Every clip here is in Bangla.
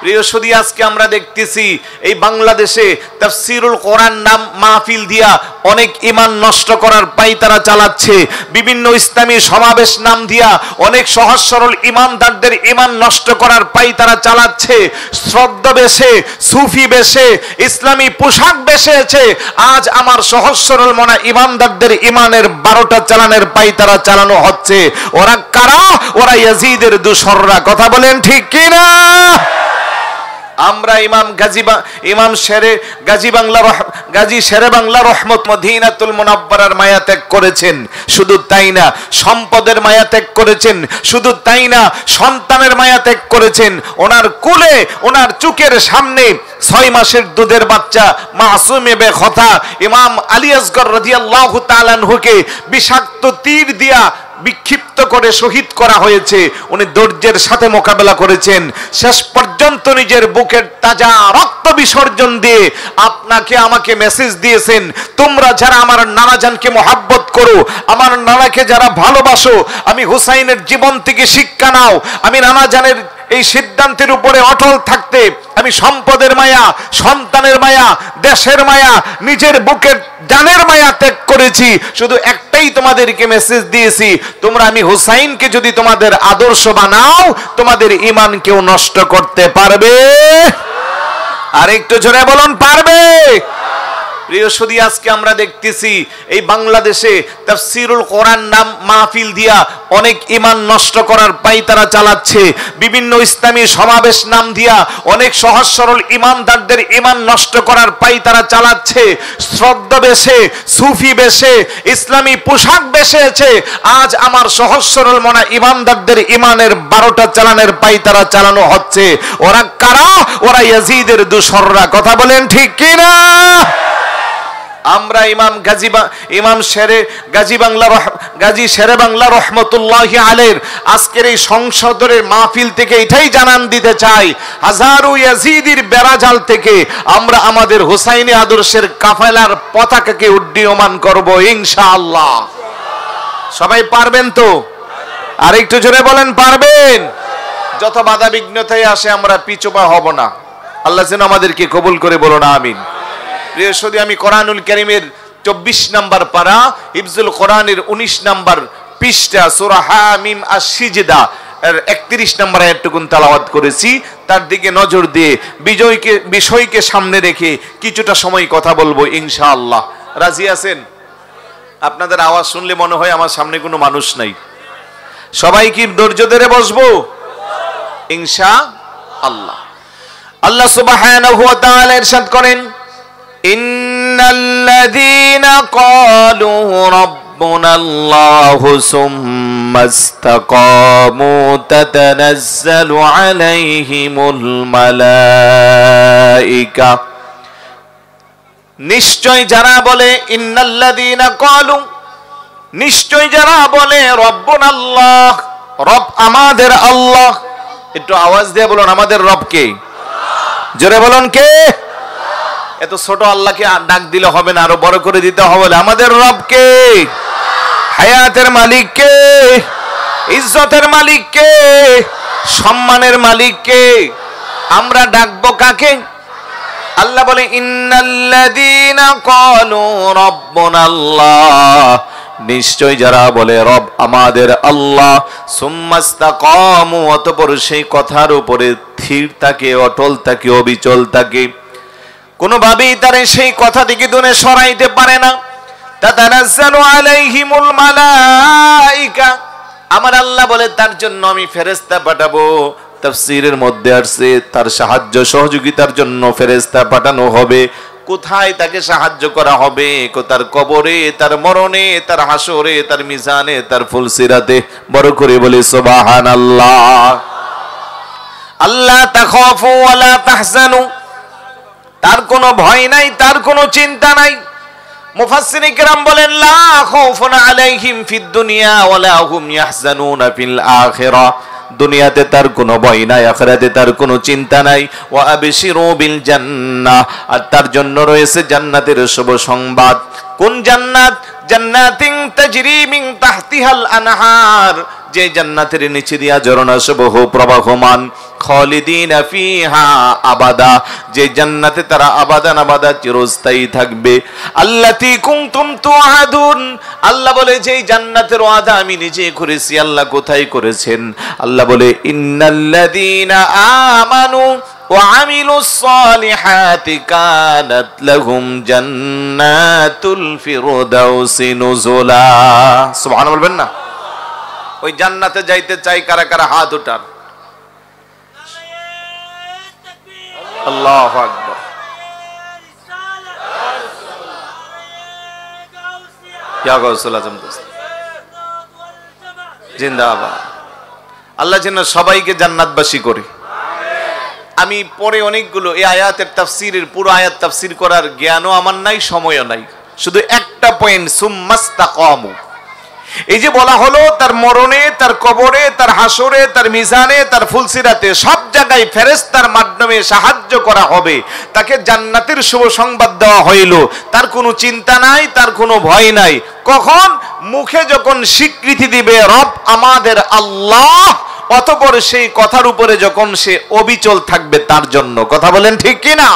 প্রিয় সুধী, আজকে আমরা দেখতেছি এই বাংলাদেশে তাফসীরুল কোরআন নাম মাহফিল দিয়া অনেক ঈমান নষ্ট করার পায়তারা চালাচ্ছে। বিভিন্ন ইসলামী সমাবেশ নাম দিয়া অনেক সহজ সরল ঈমানদারদের ঈমান নষ্ট করার পায়তারা চালাচ্ছে। শ্রদ্ধা বেশে, সুফি বেশে, ইসলামী পোশাক বেশেছে। আজ আমার সহজ সরল মনা ঈমানদারদের ঈমানের 12টা চালানের পায়তারা চালানো হচ্ছে। ওরা কারা? ওরা ইয়াজিদের দোসররা। কথা বলেন ঠিক কিনা? আমরা গাজী শেরে বাংলা রহমত মদিনাতুল মুনাব্বারার মায়া ত্যাগ করেছেন। শুধু তাই না, সম্পদের মায়া ত্যাগ করেছেন। শুধু তাই না, সন্তানের মায়া ত্যাগ করেছেন। ওনার কোলে, ওনার চোখের সামনে 6 মাসের দুধের বাচ্চা মাসুম বেখতা ইমাম আলী আসগর রাদিয়াল্লাহু তাআলা আনহুকে বিষাক্ত তীর দিয়া বিক্ষিপ্ত করে শহীদ করা হয়েছে। উনি ধৈর্যের সাথে মোকাবেলা করেছেন। শেষ পর্যন্ত নিজের বুকের তাজা রক্ত বিসর্জন দিয়ে আপনাকে আমাকে মেসেজ দিয়েছেন, তোমরা যারা আমার নানাজানকে মহাব্বত করো, আমার নানাকে যারা ভালোবাসো, আমি হুসাইনের জীবন থেকে শিক্ষা নাও। আমি নানাজানের এই সিদ্ধান্তের উপরে অটল থাকতে আমি সম্পদের মায়া, সন্তানের মায়া, দেশের মায়া, নিজের বুকের জানের মায়া ত্যাগ করেছি। শুধু একটাই তোমাদেরকে মেসেজ দিয়েছি, তোমরা আমি হুসাইনকে যদি তোমাদের আদর্শ বানাও, তোমাদের ঈমান কেউ নষ্ট করতে পারবে? আর একটু জোরে বলুন, পারবে? প্রিয় সুধী, আজকে আমরা দেখতেছি এই বাংলাদেশে তাফসীরুল কোরআন নাম মাহফিল দিয়া অনেক ঈমান নষ্ট করার পায়তারা চালাচ্ছে। বিভিন্ন ইসলামী সমাবেশ নাম দিয়া অনেক সহজ সরল ঈমানদারদের ঈমান নষ্ট করার পায়তারা চালাচ্ছে। শ্রদ্ধা বেশে, সুফি বেশে, ইসলামী পোশাক বেশেছে। আজ আমার সহজ সরল মনা ঈমানদারদের ঈমানের 12টা চালানের পায়তারা চালানো হচ্ছে। ওরা কারা? ওরা ইয়াজিদের দোসররা। কথা বলেন ঠিক কিনা? আমরা গাজী শেরে বাংলা রহমতুল্লাহি আলাইহির আজকের এই সংসদের মাহফিল থেকে এটাই জানান দিতে চাই, হাজারো ইয়াজিদির বেড়াজাল থেকে আমরা আমাদের হুসাইনি আদর্শের কাফেলার পতাকাকে উড্ডীয়মান করব ইনশাআল্লাহ। সবাই পারবেন তো? আর একটু জোরে বলেন, পারবেন? যত বাধা বিঘ্নতায় আসে আমরা পিছুপা হব না। আল্লাহ যেন আমাদেরকে কবুল করে, বলো না আমিন। প্রিয় সুধী, আমি কোরআনুল কারীমের 24 নম্বর পারা হিফজুল কোরআনের 19 নম্বর পৃষ্ঠা সূরা হামিম আস-সিজদা এর 31 নম্বর আয়াতটুকুন তেলাওয়াত করেছি। তার দিকে নজর দিয়ে বিষয়কে সামনে রেখে কিছুটা সময় কথা বলবো ইনশাআল্লাহ। রাজি আছেন? আপনাদের আওয়াজ শুনলে মনে হয় আমার সামনে কোনো মানুষ নাই। সবাই কি ধৈর্য ধরে বসবো ইনশাআল্লাহ? আল্লাহ সুবহানাহু ওয়া তাআলা ইরশাদ করেন, ইন্নাল্লাযীনা ক্বালু রাব্বুনাল্লাহু সুম্মা ইসতাকামু তাতানাজ্জালু আলাইহিমুল মালায়েকা। নিশ্চয় যারা বলে, ইন্নাল্লাযীনা ক্বালু, নিশ্চয় যারা বলে রব্বুনাল্লাহ, রব আমাদের আল্লাহ। একটু আওয়াজ দিয়ে বলুন, আমাদের রব কে? জোরে বলুন, কে? এত ছোট আল্লাহকে ডাক দিলে হবে না, আরো বড় করে দিতে হবে। আমাদের রব কে? হায়াতের মালিক কে? ইজ্জতের মালিক কে? সম্মানের মালিক কে? আমরা ডাকবো কাকে? আল্লাহ বলে, ইন্নাল্লাযীনা ক্বালু রাব্বুনাল্লাহ, নিশ্চয় যারা বলে রব আমাদের আল্লাহ, সুম্মা ইসতাকামু, অতঃপর সেই কথার উপরে স্থির থাকে, অটল থাকে, অবিচল থাকে, কোনোভাবেই তারা সেই কথা থেকে দূরে সরাইতে পারে না। তাতানাজ্জালু আলাইহিমুল মালায়েকা, আমার আল্লাহ বলে তার জন্য আমি ফেরেশতা পাঠাবো। তাফসীরের মধ্যে আসছে তার সাহায্য সহযোগিতার জন্য ফেরেশতা পাঠানো হবে। কোথায় তাকে সাহায্য করা হবে? তার কবরে, তার মরণে, তার হাসরে, তার মিজানে, তার ফুলসিরাতে। বড় করে বলি সুবহানাল্লাহ। আল্লাহ তাখাফু ওয়া লা তাহজানু, তার কোনো ভয় নাই, তার কোনো চিন্তা নাই। মুফাসসিরিন কিরাম বলেন, লা খাউফুন আলাইহিম ফিদ দুনিয়া ওয়া লা হুম ইয়াহজানুনা ফিল আখিরাহ, দুনিয়াতে তার কোনো ভয় নাই, আখিরাতে তার কোনো চিন্তা নাই। ওয়া আবশিরু বিল জান্নাহ, আর তার জন্য রয়েছে জান্নাতের শুভ সংবাদ। কোন জান্নাত? জান্নাতিন তাজরি মিন তাহতিহাল আনহার, যে জান্নাতের নিচে দিয়া ঝর্ণা সমূহ প্রবাহমান। খালিদিনা ফিহা আবাদা, যে জান্নাতে তারা আবাদান আবাদা চিরস্থায়ী থাকবে। আল্লাতী কুনতুম তুআদুন, আল্লাহ বলে যেই জান্নাতের ওয়াদা আমি নিজে করেছি। আল্লাহ কোথায় করেছেন? আল্লাহ বলে ইন্নাল্লাযীনা আমানু ওয়া আমিলুস সালিহাতি কানাত লাহুম জান্নাতুল ফিরদাউসি নুজুলা। সুবহানাল্লাহ বলবেন না? ওই জান্নাতে যাইতে চাই কারা কারা? হাত উঠান। আল্লাহু আকবার। ইয়া গাউসুল আজম জিন্দাবাদ। আল্লাহ যেন সবাইকে জান্নাতবাসী করে। আমি পরে অনেকগুলো এই আয়াতের তাফসীরের পুরো আয়াত তাফসীর করার জ্ঞানও আমার নাই, সময়ও নাই। শুধু একটা পয়েন্ট, সুম্মাস্তাকামু। এই যে বলা হলো তার মরণে, তার কবরে, তার হাসরে, তার মিজানে, তার ফুলসিরাতে সব জায়গায় ফেরেশতার মাধ্যমে সাহায্য করা হবে। তাকে জান্নাতের শুভ সংবাদ দেওয়া হইল। তার কোনো চিন্তা নাই, তার কোনো ভয় নাই। কখন? মুখে যখন স্বীকৃতি দিবে রব আমাদের আল্লাহ, অতঃপর সেই কথার উপরে যখন সে অবিচল থাকবে তার জন্য। কথা বলেন ঠিক কি না?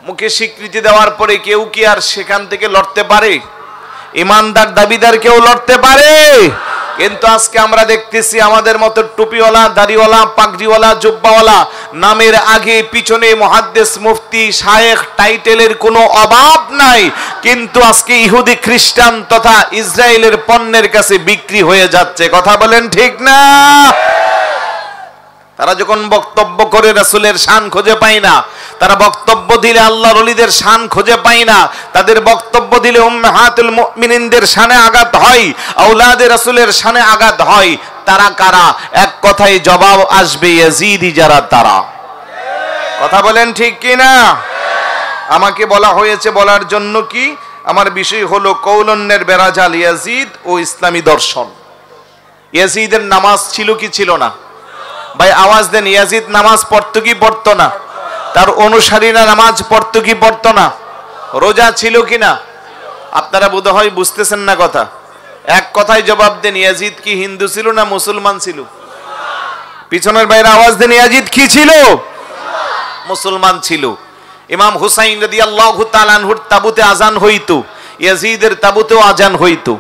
মুখে স্বীকৃতি দেওয়ার পরে কেউ কি আর সেখান থেকে লড়তে পারে? ইমানদার দাবিদার কেউ লড়তে পারে? কিন্তু আজকে আমরা দেখতেছি আমাদের মতো টুপিওয়ালা, দাড়িওয়ালা, পাগড়িওয়ালা, জুব্বাওয়ালা, নামের আগে পিছনে মুহাদ্দিস, মুফতি, শায়েখ টাইটেলের কোনো অভাব নাই, কিন্তু আজকে ইহুদি, খ্রিস্টান তথা ইসরায়েলের পণ্যের কাছে বিক্রি হয়ে যাচ্ছে। কথা বলেন ঠিক না? তারা যখন বক্তব্য করে রাসূলের শান খুঁজে পায় না, তারা বক্তব্য দিলে আল্লাহর ওলিদের শান খুঁজে পায় না, তাদের বক্তব্য দিলে উম্মাহাতুল মুমিনিনদের শানে আঘাত হয়, আওলাদে রাসূলের শানে আঘাত হয়। তারা কারা? এক কথায় জবাব আসবে, ইয়াজিদি যারা তারা। কথা বলেন ঠিক কি না? আমাকে বলা হয়েছে বলার জন্য কি? আমার বিষয় হলো কৌলন্যের বেড়াজাল ইয়াজিদ ও ইসলামী দর্শন। ইয়াজিদের নামাজ ছিল কি ছিল না? ভাই আওয়াজ দেন। ইয়াজিদ নামাজ পড়তো কি পড়তো না? তার অনুসারীরা নামাজ পড়তো কি পড়তো না? রোজা ছিল কি না? আপনারা বোধহয় বুঝতেছেন না কথা। এক কথায় জবাব দেন, ইয়াজিদ কি হিন্দু ছিল না মুসলমান ছিল? পিছনের বাইরে আওয়াজ দেন, ইয়াজিদ কি ছিল? মুসলমান ছিল। ইমাম হুসাইন রাদিয়াল্লাহু তাআলা আনহুর তাবুতে আজান হইতো, ইয়াজিদের তাবুতেও আজান হইতো।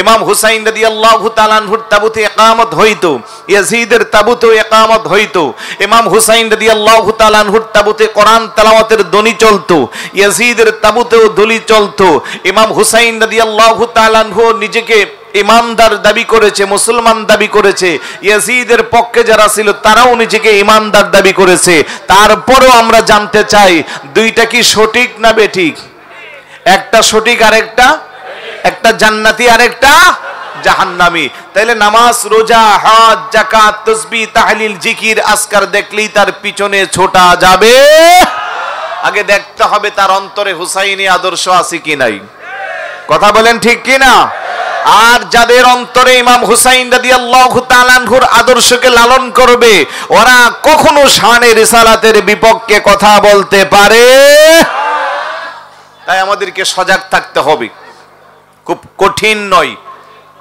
ইমাম হুসাইন রাদিয়াল্লাহু তাআলা আনহুর তাবুতে ইকামত হইতো, ইয়াজিদের তাবুতেও ইকামত হইতো। ইমাম হুসাইন রাদিয়াল্লাহু তাআলা আনহুর তাবুতে কোরআন তেলাওয়াতের ধ্বনি চলতো, ইয়াজিদের তাবুতেও ধ্বনি চলতো। ইমাম হুসাইন রাদিয়াল্লাহু তাআলা আনহু নিজেকে ইমানদার দাবি করেছে, মুসলমান দাবি করেছে। ইয়াজিদের পক্ষে যারা ছিল তারাও নিজেকে ইমানদার দাবি করেছে। তারপরেও আমরা জানতে চাই, দুইটা কি সঠিক না বেঠিক? একটা সঠিক আর একটা জান্নাতি আর একটা জাহান্নামী। তাইলে নামাজ, রোজা, হজ, যাকাত, তাসবিহ, তাহলিল, জিকির, আজকার দেখলেই তার পিছনে ছোটা যাবে? আগে দেখতে হবে তার অন্তরে হুসাইনি আদর্শ আছে কি নাই। কথা বলেন ঠিক কি না? আর যাদের অন্তরে ইমাম হুসাইন রাদিয়াল্লাহু তাআলা আনহুর আদর্শকে লালন করবে, ওরা কখনো শানে রিসালাতের বিপক্ষে কথা বলতে পারে। তাই আমাদেরকে সজাগ থাকতে হবে। খুব কঠিন নয়,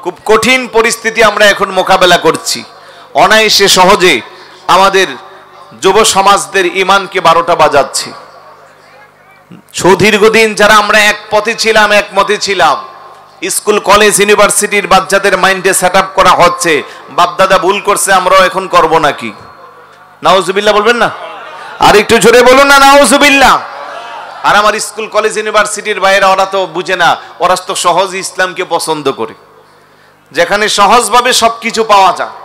খুব কঠিন পরিস্থিতি আমরা এখন মোকাবেলা করছি। অনায়াসে সহজে আমাদের যুব সমাজদের ইমানকে 12টা বাজাচ্ছে। সুদীর্ঘদিন যারা আমরা এক পথে ছিলাম, একমতে ছিলাম, স্কুল, কলেজ, ইউনিভার্সিটির বাচ্চাদের মাইন্ডে সেট আপ করা হচ্ছে, বাপদাদা ভুল করছে আমরাও এখন করব নাকি? নাউজুবিল্লাহ বলবেন না? আর একটু জোরে বলুন না, নাউজুবিল্লাহ। আর আমার স্কুল, কলেজ, ইউনিভার্সিটির বাইরে ওরা তো বুঝে না, ওরা তো সহজ ইসলামকে পছন্দ করে, যেখানে সহজভাবে সবকিছু পাওয়া যায়।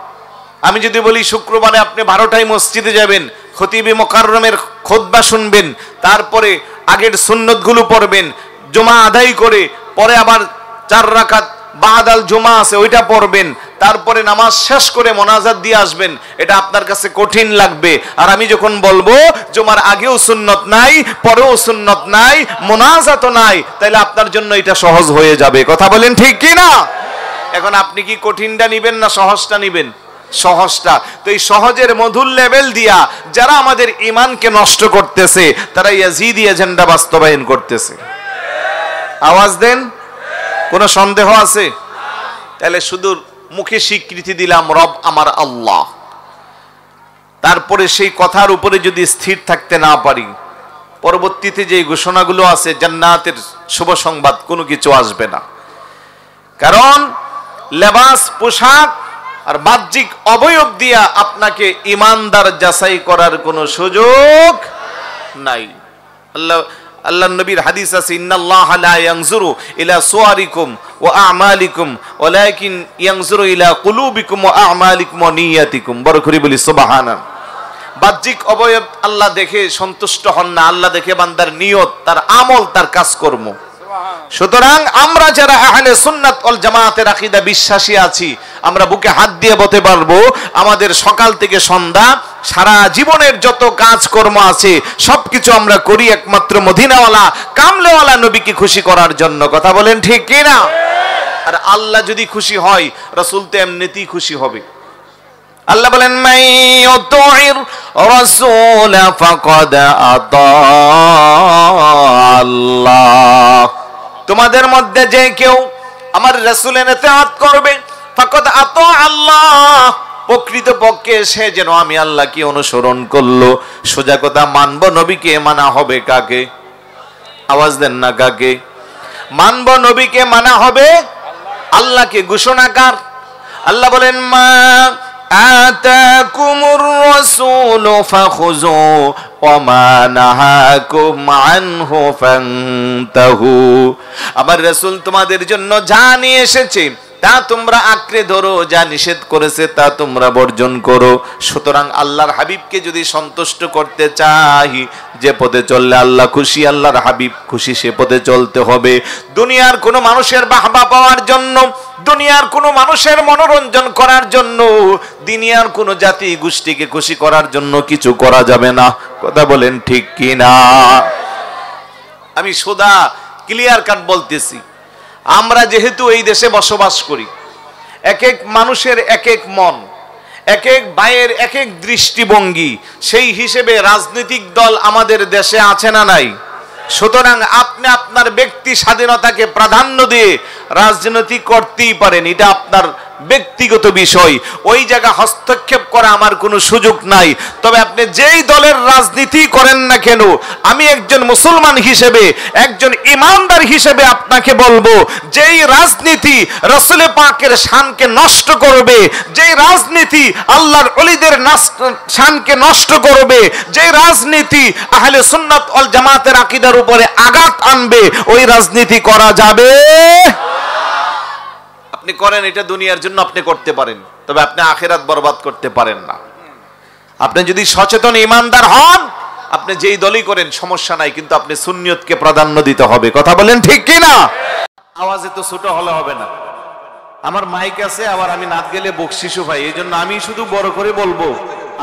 আমি যদি বলি শুক্রবারে আপনি 12টায় মসজিদে যাবেন, খতিবে মুকাররমের খুতবা শুনবেন, তারপরে আগের সুন্নতগুলো পড়বেন, জুমা আদায় করে পরে আবার 4 রাকাত বাদাল জুমা আছে ওইটা পড়বেন, তারপরে নামাজ শেষ করে মোনাজাত দিয়ে আসবেন, এটা আপনার কাছে কঠিন লাগবে। আর আমি যখন বলবো জুমার আগেও সুন্নত নাই, পরেও সুন্নত নাই, মোনাজাতও নাই, তাহলে আপনার জন্য এটা সহজ হয়ে যাবে। কথা বলেন ঠিক কি না? এখন আপনি কি কঠিনটা নিবেন না সহজটা নিবেন? সহজটা। তো এই সহজের মধুর লেভেল দিয়া যারা আমাদের ঈমানকে নষ্ট করতেছে, তারা ইয়াজিদি এজেন্ডা বাস্তবায়ন করতেছে। আওয়াজ দেন। কোনো সন্দেহ আছে? তাহলে শুধু মুখে স্বীকৃতি দিলাম রব আমার আল্লাহ, তারপরে সেই কথার উপরে যদি স্থির থাকতে না পারি, পরবর্তীতে যে ঘোষণাগুলো আছে জান্নাতের শুভ সংবাদ, কোনো কিছু আসবে না। কারণ লেবাস, পোশাক আর বাহ্যিক অবয়ব দিয়া আপনাকে ইমানদার যাচাই করার কোনো সুযোগ নাই। আল্লাহ নবীর হাদিস আছে, ইন্নাল্লাহা লা ইয়ানজুরু ইলা সুওয়ারিকুম ওয়া আমালিকুম ওয়ালাকিন ইয়ানজুরু ইলা কুলুবিকুম ওয়া আমালিকুম ওয়া নিয়াতিকুম। বড় করে বলি সুবহানাল্লাহ। বাহ্যিক অবয়ব আল্লাহ দেখে সন্তুষ্ট হন না, আল্লাহ দেখে বান্দার নিয়ত, তার আমল, তার কাজকর্ম। সুতরাং আমরা যারা আহলে সুন্নাত ওয়াল জামাতের আকীদা বিশ্বাসী আছি, আমরা বুকে হাত দিয়ে বলতে পারবো আমাদের সকাল থেকে সন্ধ্যা সারা জীবনের যত কাজকর্ম আছে সবকিছু আমরা করি একমাত্র মদিনাওয়ালা কামলেওয়ালা নবীকে খুশি করার জন্য। কথা বলেন ঠিক কি না? আর আল্লাহ যদি খুশি হয়, রাসূল তো এমনিতেই খুশি হবে। আল্লাহ বলেন, মাইয়ুতির রাসূল ফাকাদ আতা আল্লাহ, তোমাদের মধ্যে যে কেউ আমার রাসূলের ইতাআত করবে, ফাকাদ আতা আল্লাহ, প্রকৃতপক্ষে সে যেন আমি আল্লাহকে অনুসরণ করলো। সোজা কথা, মানব নবীকে, মানা হবে কাকে? আওয়াজ দেন না, কাকে মানব? নবীকে মানা হবে আল্লাহকে। ঘোষণাকার আল্লাহ বলেন, মা আতাকুমুর রাসূলু ফাখুযু ওয়া মা নাহাকুম আনহু ফান্তাহু, আমার রাসূল তোমাদের জন্য যা নিয়ে এসেছে তা তোমরা আঁকড়ে ধরো, যা নিষেধ করেছে তা তোমরা বর্জন করো। সুতরাং আল্লাহর হাবিবকে যদি সন্তুষ্ট করতে চাই, যে পথে চললে আল্লাহ খুশি, আল্লাহর হাবিব খুশি, সে পথে চলতে হবে। দুনিয়ার কোনো মানুষের বাহবা পাওয়ার জন্য, দুনিয়ার কোনো মানুষের মনোরঞ্জন করার জন্য, দুনিয়ার কোনো জাতি গোষ্ঠীকে খুশি করার জন্য কিছু করা যাবে না। কথা বলেন ঠিক কি না? আমি সোজা ক্লিয়ার কাট বলতেছি, আমরা যেহেতু এই দেশে বসবাস করি, এক এক মানুষের এক এক মন, এক এক ভাইয়ের এক এক দৃষ্টিভঙ্গি, সেই হিসেবে রাজনৈতিক দল আমাদের দেশে আছে না নাই? সুতরাং আপনি আপনার ব্যক্তি স্বাধীনতাকে প্রাধান্য দিয়ে রাজনীতি করতেই পারেন, এটা আপনার ব্যক্তিগত বিষয়, ওই জায়গা হস্তক্ষেপ করা আমার কোনো সুযোগ নাই। তবে আপনি যেই দলের রাজনীতি করেন না কেন, আমি একজন মুসলমান হিসেবে, একজন ইমানদার হিসেবে আপনাকে বলবো, যেই রাজনীতি রাসূল পাকের শানকে নষ্ট করবে, যেই রাজনীতি আল্লাহর ওলিদের শানকে নষ্ট করবে, যেই রাজনীতি আহলে সুন্নাত ওয়াল জামাতের আকীদার উপরে আঘাত আনবে, ওই রাজনীতি করা যাবে। আপনি করেন, এটা দুনিয়ার জন্য আপনি করতে পারেন, তবে আপনি আখিরাত বরবাদ করতে পারেন না। আপনি যদি সচেতন ইমানদার হন, আপনি যেই দলই করেন সমস্যা নাই, কিন্তু আপনি সুন্নিয়তকে প্রাধান্য দিতে হবে। কথা বলেন ঠিক কি না? আওয়াজে তো ছোট হলে হবে না, আমার মাইক আছে, আবার আমি নাচ গেলে বকশিশু ভাই, এই জন্য আমি শুধু বড় করে বলবো,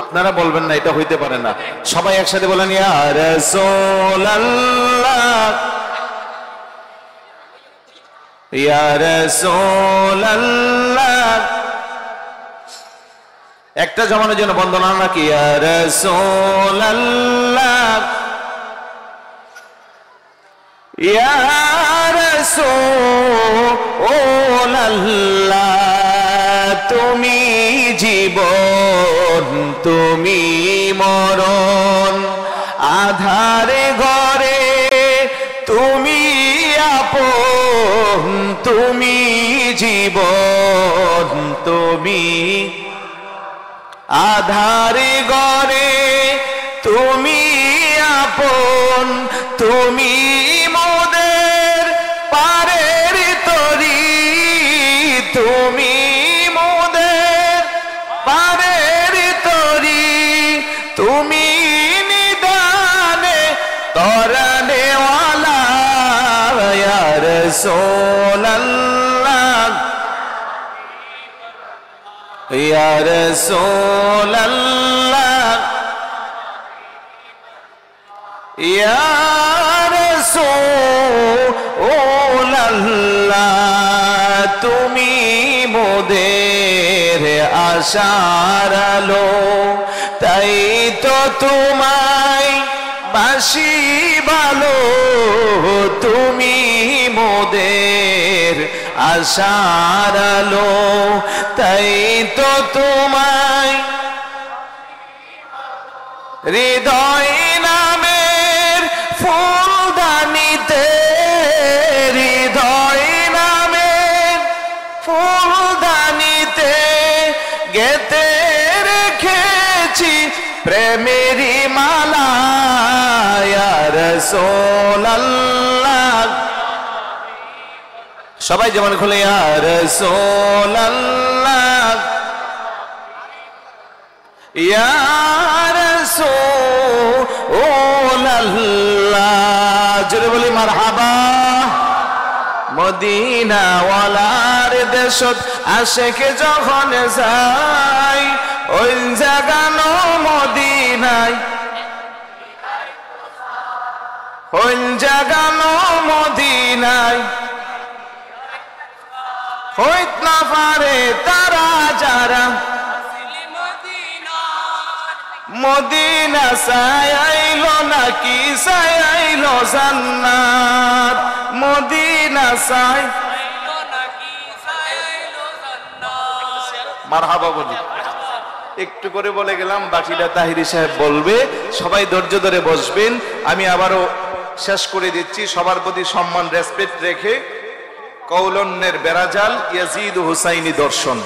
আপনারা বলবেন না, এটা হইতে পারে না। সবাই একসাথে বলেন, ইয়া রাসূলুল্লাহ, ইয়া রাসূলুল্লাহ। একটা জমানোর জন্য বন্দনা নাকি? ইয়া রাসূলুল্লাহ, ইয়া রাসূলুল্লাহ, তুমি জীবন, তুমি মরণ, আধারে ঘরে তুমি আপন, তুমি জীবন, তুমি আধারে ঘরে তুমি আপন, তুমি মোদের পারের তরি, তুমি মোদের পারের তরি, তুমি নিদানে তরনেওয়ালা, ইয়া রাসূলুল্লাহ, ইয়া রাসূলুল্লাহ, ইয়া রাসূলুল্লাহ, তুমি মোদের আশার আলো, তাই তো তোমায় বাসি ভালো, তুমি মোদের আশার আলো, তাই তো তোমায় হৃদয় নামের ফুলদানিতে, হৃদয় নামের ফুলদানিতে গেতে রেখেছি প্রেমেরই মালা ইয়া রাসূলুল্লাহ। সবাই যেমন খুলে ইয়া রাসূলুল্লাহ ইয়া রাসূলুল্লাহ। জোরে বলি মারহাবা। মদিনা ওয়ালার দেশত আশেকে যখন যায়, ওই জাগানো মদিনায়, ওই জাগানো মদিনায় হইত না পারে তারা যারা মদিনা সায়াইলো নাকি সায়াইলো জান্নাত, মদিনা সায়াইলো নাকি সায়াইলো জান্নাত। মারহাবা বলি। একটু করে বলে গেলাম, বাকিটা তাহিরি সাহেব বলবে। সবাই ধৈর্য ধরে বসবেন। আমি আবারও শেষ করে দিচ্ছি। সবার প্রতি সম্মান রেসপেক্ট রেখে কৌলন্যের বেড়াজাল ইয়াজিদ হুসাইনি দর্শন।